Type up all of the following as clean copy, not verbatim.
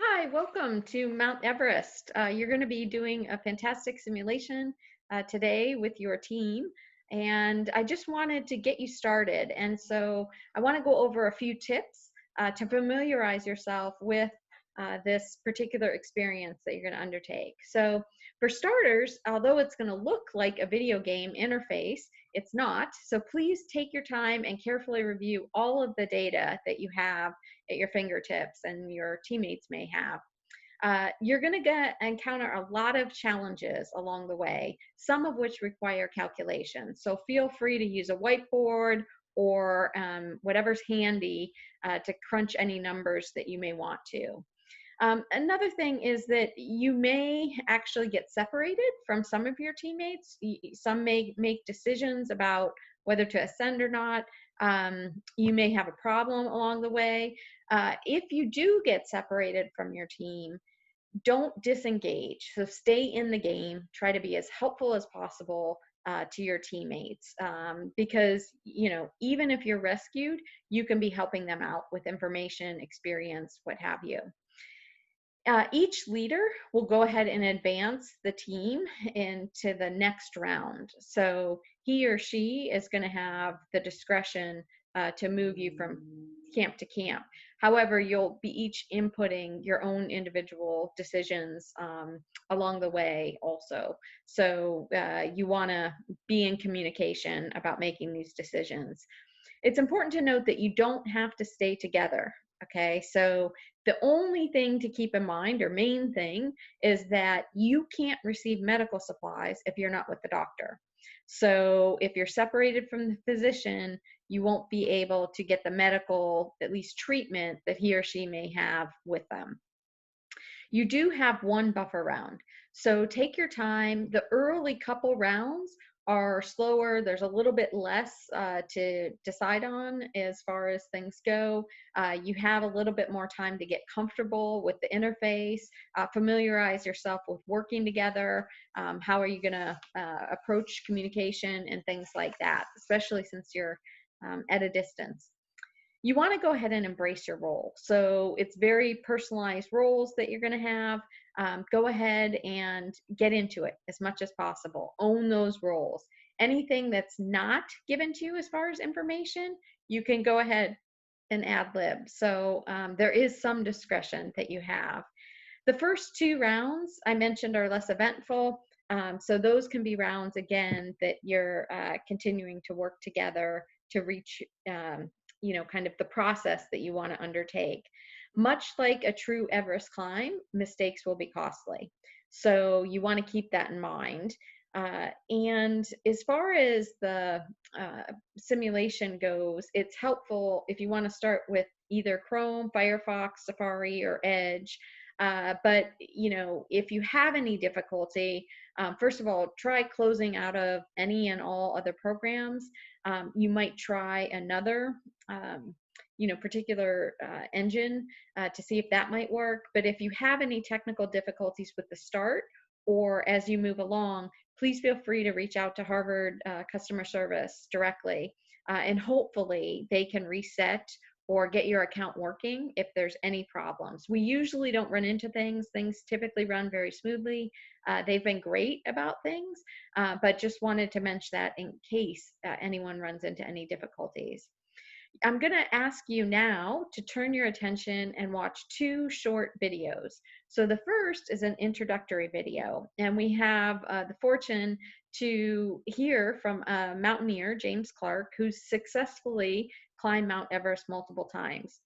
Hi, welcome to Mount Everest. You're going to be doing a fantastic simulation today with your team, and I just wanted to get you started. And so I want to go over a few tips to familiarize yourself with this particular experience that you're going to undertake. So, for starters, although it's going to look like a video game interface, it's not. So, please take your time and carefully review all of the data that you have at your fingertips and your teammates may have. You're going to encounter a lot of challenges along the way, some of which require calculation. So feel free to use a whiteboard or whatever's handy to crunch any numbers that you may want to. Another thing is that you may actually get separated from some of your teammates. Some may make decisions about whether to ascend or not. You may have a problem along the way. If you do get separated from your team, don't disengage. So stay in the game. Try to be as helpful as possible to your teammates because, even if you're rescued, you can be helping them out with information, experience, what have you. Each leader will go ahead and advance the team into the next round. So he or she is going to have the discretion to move you from camp to camp. However, you'll be each inputting your own individual decisions along the way also. So you want to be in communication about making these decisions. It's important to note that you don't have to stay together. Okay, so the only thing to keep in mind, or main thing, is that you can't receive medical supplies if you're not with the doctor. So if you're separated from the physician, you won't be able to get the medical, at least treatment, that he or she may have with them. You do have one buffer round. So take your time. The early couple rounds are slower. There's a little bit less to decide on as far as things go. You have a little bit more time to get comfortable with the interface, familiarize yourself with working together. How are you going to approach communication and things like that, especially since you're at a distance. You want to go ahead and embrace your role. So it's very personalized roles that you're going to have. Go ahead and get into it as much as possible. Own those roles. Anything that's not given to you as far as information, you can go ahead and ad lib. So there is some discretion that you have. The first two rounds I mentioned are less eventful. So those can be rounds, again, that you're continuing to work together to reach kind of the process that you want to undertake. Much like a true Everest climb, mistakes will be costly. So you want to keep that in mind. And as far as the simulation goes, it's helpful if you want to start with either Chrome, Firefox, Safari, or Edge. But if you have any difficulty, first of all, try closing out of any and all other programs. You might try another particular engine to see if that might work. But if you have any technical difficulties with the start or as you move along, please feel free to reach out to Harvard customer service directly, and hopefully they can reset or get your account working if there's any problems. We usually don't run into things. Things typically run very smoothly. They've been great about things, but just wanted to mention that in case anyone runs into any difficulties. I'm going to ask you now to turn your attention and watch two short videos. So the first is an introductory video, and we have the fortune to hear from a mountaineer, James Clark, who's successfully climbed Mount Everest multiple times.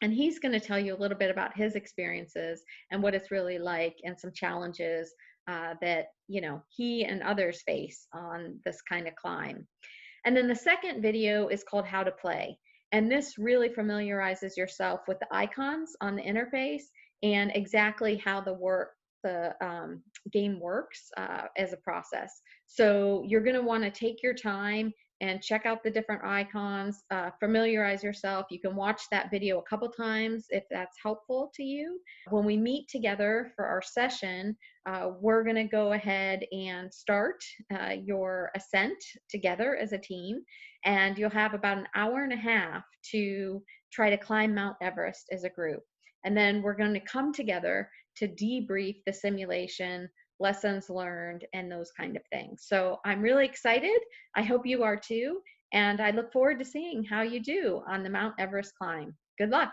And he's going to tell you a little bit about his experiences and what it's really like and some challenges that he and others face on this kind of climb. And then the second video is called How to Play. And this really familiarizes yourself with the icons on the interface and exactly how the game works as a process. So you're going to want to take your time and check out the different icons, familiarize yourself. You can watch that video a couple times if that's helpful to you. When we meet together for our session, we're going to go ahead and start your ascent together as a team, and you'll have about an hour and a half to try to climb Mount Everest as a group. And then we're going to come together to debrief the simulation, lessons learned, and those kind of things. So I'm really excited. I hope you are too. And I look forward to seeing how you do on the Mount Everest climb. Good luck.